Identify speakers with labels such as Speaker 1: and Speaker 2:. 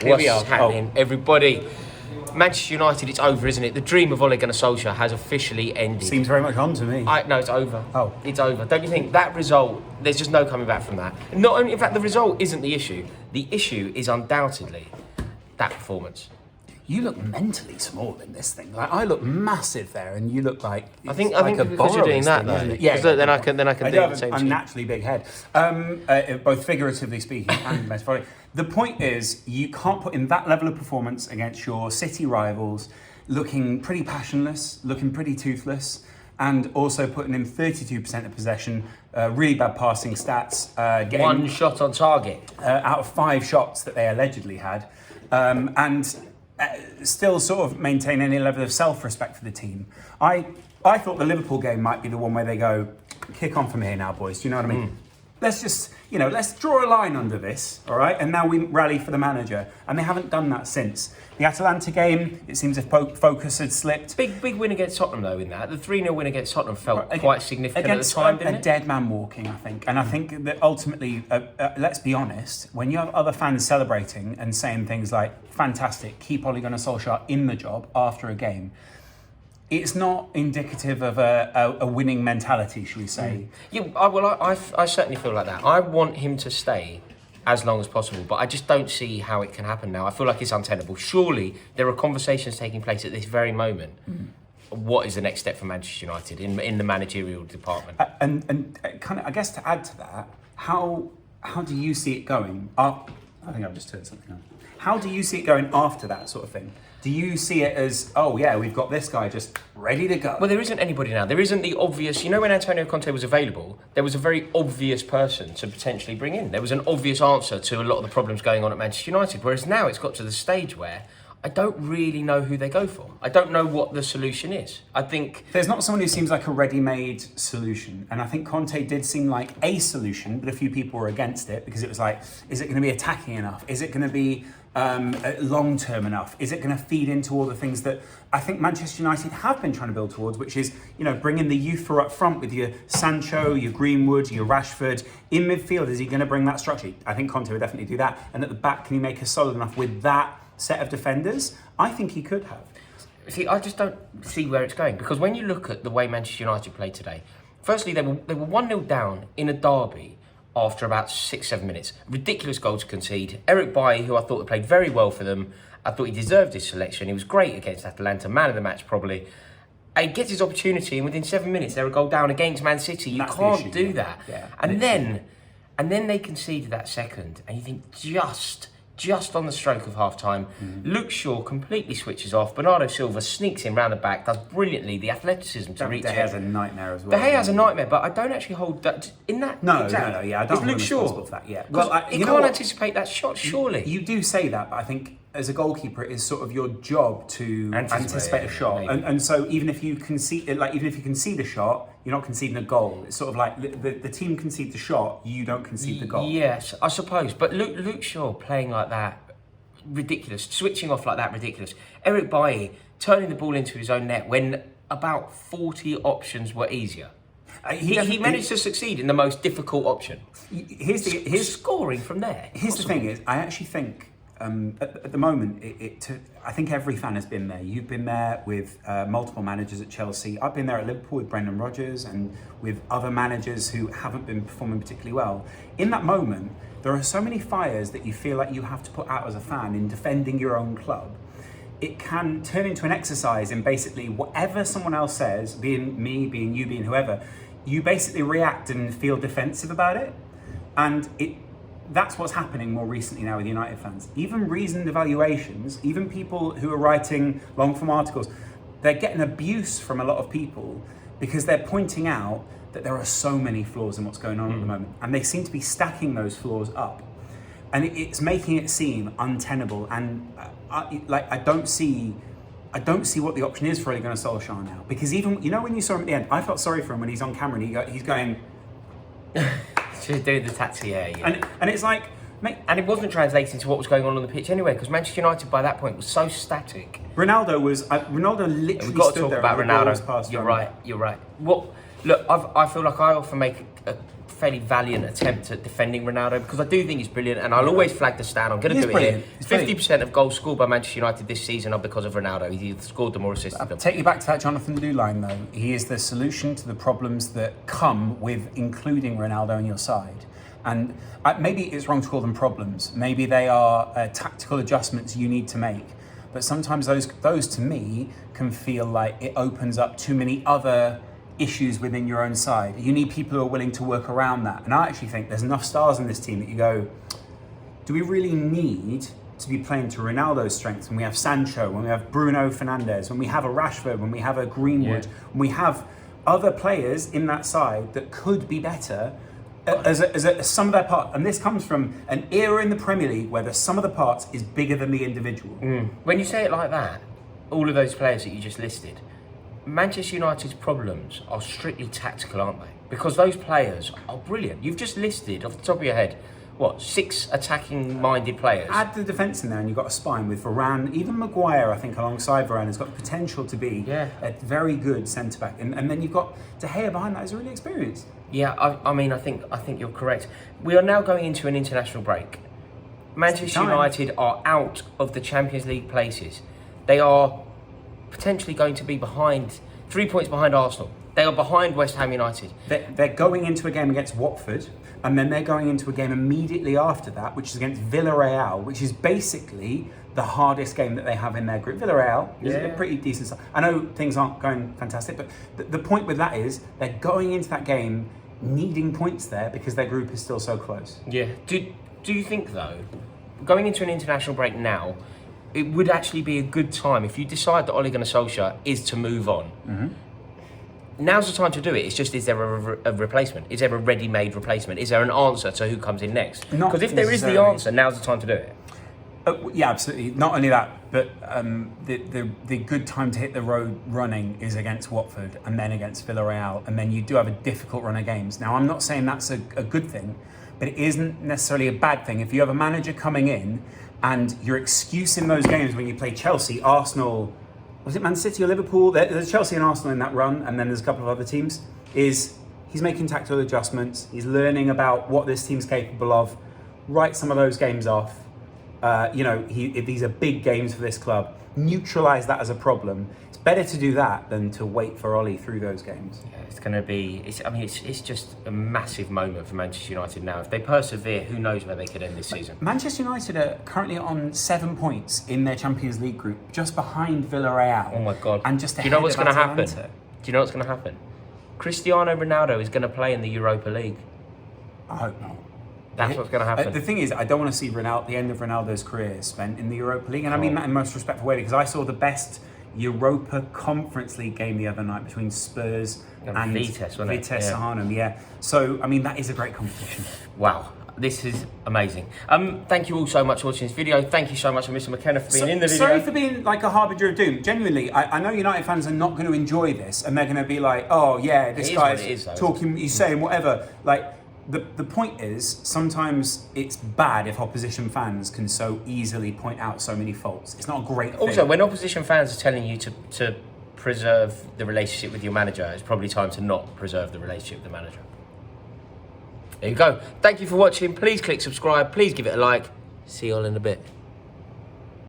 Speaker 1: What's happening, everybody? Manchester United, it's over, isn't it? The dream of Ole Gunnar Solskjær has officially ended.
Speaker 2: Seems very much on to me.
Speaker 1: No, it's over.
Speaker 2: Oh.
Speaker 1: It's over. Don't you think that result, there's just no coming back from that? Not only, in fact, the result isn't the issue. The issue is undoubtedly that performance.
Speaker 2: You look mentally small in this thing. Like, I look massive there, and you look like
Speaker 1: I think
Speaker 2: a
Speaker 1: because you're doing that,
Speaker 2: thing,
Speaker 1: though.
Speaker 2: yeah.
Speaker 1: Then I can do the same.
Speaker 2: I'm naturally big head, both figuratively speaking and metaphorically. The point is, you can't put in that level of performance against your city rivals, looking pretty passionless, looking pretty toothless, and also putting in 32% of possession, really bad passing stats. Getting
Speaker 1: one shot on target
Speaker 2: out of 5 shots that they allegedly had, and still sort of maintain any level of self-respect for the team. I thought the Liverpool game might be the one where they go, kick on from here now, boys. Do you know what I mean? Let's just, let's draw a line under this, all right? And now we rally for the manager. And they haven't done that since. The Atalanta game, it seems if focus had slipped.
Speaker 1: Big win against Tottenham, though, in that. The 3-0 win against Tottenham felt quite significant at the time, didn't it?
Speaker 2: A dead man walking, I think. And I think that ultimately, let's be honest, when you have other fans celebrating and saying things like, fantastic, keep Ole Gunnar Solskjær in the job after a game, it's not indicative of a winning mentality, should we say? Yeah,
Speaker 1: I certainly feel like that. I want him to stay as long as possible, but I just don't see how it can happen now. I feel like it's untenable. Surely there are conversations taking place at this very moment. What is the next step for Manchester United in the managerial department?
Speaker 2: And kind of, I guess to add to that, how do you see it going? I think I've just turned something on. How do you see it going after that sort of thing? Do you see it as, oh yeah, we've got this guy just ready to go?
Speaker 1: Well, there isn't anybody now. There isn't the obvious, when Antonio Conte was available, there was a very obvious person to potentially bring in. There was an obvious answer to a lot of the problems going on at Manchester United. Whereas now it's got to the stage where I don't really know who they go for. I don't know what the solution is. I think
Speaker 2: there's not someone who seems like a ready-made solution. And I think Conte did seem like a solution, but a few people were against it because it was like, is it going to be attacking enough? Is it going to be long-term enough? Is it going to feed into all the things that I think Manchester United have been trying to build towards, which is, bringing the youth for up front with your Sancho, your Greenwood, your Rashford. In midfield, is he going to bring that structure? I think Conte would definitely do that. And at the back, can he make us solid enough with that set of defenders? I think he could have.
Speaker 1: See, I just don't see where it's going, because when you look at the way Manchester United played today, firstly, they were 1-0 down in a derby after about 6-7 minutes. Ridiculous goal to concede. Eric Bailly, who I thought played very well for them, I thought he deserved his selection. He was great against Atalanta, man of the match probably. He gets his opportunity, and within 7 minutes they're a goal down against Man City. You can't do that.
Speaker 2: Yeah.
Speaker 1: And then they conceded that second, and you think just on the stroke of half-time, Luke Shaw completely switches off. Bernardo Silva sneaks in round the back, does brilliantly, the athleticism to reach it.
Speaker 2: De Gea's a nightmare as well.
Speaker 1: De Gea's a nightmare, but I don't actually hold that in that.
Speaker 2: No, yeah, I don't hold responsible for that. Yeah,
Speaker 1: well, you can't anticipate that shot, surely.
Speaker 2: You do say that, but I think as a goalkeeper, it is sort of your job to anticipate a shot, and so even if you concede a shot, you're not conceding a goal. It's sort of like the team concedes the shot, you don't concede the goal.
Speaker 1: Yes, I suppose. But Luke Shaw playing like that, ridiculous. Switching off like that, ridiculous. Eric Bailly turning the ball into his own net when about 40 options were easier. He managed to succeed in the most difficult option. Here's scoring from there.
Speaker 2: Here's the thing is, I actually think at the moment, I think every fan has been there. You've been there with multiple managers at Chelsea. I've been there at Liverpool with Brendan Rodgers and with other managers who haven't been performing particularly well. In that moment, there are so many fires that you feel like you have to put out as a fan in defending your own club. It can turn into an exercise in basically whatever someone else says, being me, being you, being whoever, you basically react and feel defensive about it. And that's what's happening more recently now with United fans. Even reasoned evaluations, even people who are writing long-form articles, they're getting abuse from a lot of people because they're pointing out that there are so many flaws in what's going on at the moment. And they seem to be stacking those flaws up. And it's making it seem untenable. And I don't see what the option is for Ole Gunnar Solskjær now. Because even, when you saw him at the end, I felt sorry for him when he's on camera and he's going...
Speaker 1: She's doing the taxi air, yeah.
Speaker 2: And it's like...
Speaker 1: And it wasn't translating to what was going on the pitch anyway, because Manchester United by that point was so static.
Speaker 2: Ronaldo literally
Speaker 1: We've got to
Speaker 2: stood
Speaker 1: talk
Speaker 2: there
Speaker 1: about Ronaldo. You're right. Look, I feel like I often make a fairly valiant attempt at defending Ronaldo, because I do think he's brilliant, and I'll always flag the stat. I'm going to do it here. 50% of goals scored by Manchester United this season are because of Ronaldo. He scored them or assisted them.
Speaker 2: I'll take you back to that Jonathan Liu line, though. He is the solution to the problems that come with including Ronaldo on your side. And maybe it's wrong to call them problems. Maybe they are tactical adjustments you need to make. But sometimes those to me can feel like it opens up too many other issues within your own side. You need people who are willing to work around that. And I actually think there's enough stars in this team that you go, do we really need to be playing to Ronaldo's strengths when we have Sancho, when we have Bruno Fernandes, when we have a Rashford, when we have a Greenwood, when we have other players in that side that could be better as a sum of their part. And this comes from an era in the Premier League where the sum of the parts is bigger than the individual.
Speaker 1: When you say it like that, all of those players that you just listed, Manchester United's problems are strictly tactical, aren't they? Because those players are brilliant. You've just listed, off the top of your head, 6 attacking-minded players?
Speaker 2: Add the defence in there and you've got a spine with Varane. Even Maguire, I think, alongside Varane, has got the potential to be a very good centre-back. And then you've got De Gea behind that, who's really experienced.
Speaker 1: Yeah, I think you're correct. We are now going into an international break. Manchester United are out of the Champions League places. They are potentially going to be behind, 3 points behind Arsenal. They are behind West Ham United.
Speaker 2: They're going into a game against Watford, and then they're going into a game immediately after that, which is against Villarreal, which is basically the hardest game that they have in their group. Villarreal is a pretty decent side. I know things aren't going fantastic, but the point with that is they're going into that game needing points there because their group is still so close.
Speaker 1: Yeah. Do you think, though, going into an international break now, it would actually be a good time if you decide that Ole Gunnar Solskjær is to move on? Now's the time to do it. It's just, is there a replacement? Is there a ready-made replacement? Is there an answer to who comes in next? Because if there is the answer, now's the time to do it.
Speaker 2: Yeah, absolutely. Not only that, but the good time to hit the road running is against Watford and then against Villarreal, and then you do have a difficult run of games. Now, I'm not saying that's a good thing, but it isn't necessarily a bad thing. If you have a manager coming in and your excuse in those games when you play Chelsea, Arsenal, was it Man City or Liverpool? There's Chelsea and Arsenal in that run, and then there's a couple of other teams, is he's making tactical adjustments, he's learning about what this team's capable of, write some of those games off. These are big games for this club. Neutralise that as a problem. It's better to do that than to wait for Ole through those games.
Speaker 1: Yeah, it's going to be. It's just a massive moment for Manchester United now. If they persevere, who knows where they could end this season?
Speaker 2: Manchester United are currently on 7 points in their Champions League group, just behind Villarreal.
Speaker 1: Oh my God!
Speaker 2: And just
Speaker 1: do you know what's going to happen?
Speaker 2: Do
Speaker 1: you know what's going to happen? Cristiano Ronaldo is going to play in the Europa League.
Speaker 2: I hope not.
Speaker 1: That's what's going to happen.
Speaker 2: The thing is, I don't want to see the end of Ronaldo's career spent in the Europa League, and I mean that in the most respectful way, because I saw the best Europa Conference League game the other night between Spurs and
Speaker 1: Vitesse, wasn't it?
Speaker 2: Vitesse Arnhem. Yeah. So I mean, that is a great competition.
Speaker 1: Wow. This is amazing. Thank you all so much for watching this video. Thank you so much to Mr. McKenna for being in the video.
Speaker 2: Sorry for being like a harbinger of doom. Genuinely, I know United fans are not going to enjoy this, and they're going to be like, "Oh yeah, this guy's talking, he's saying whatever." Like, the point is, sometimes it's bad if opposition fans can so easily point out so many faults. It's not a great thing.
Speaker 1: Also, when opposition fans are telling you to preserve the relationship with your manager, it's probably time to not preserve the relationship with the manager. There you go. Thank you for watching. Please click subscribe. Please give it a like. See you all in a bit.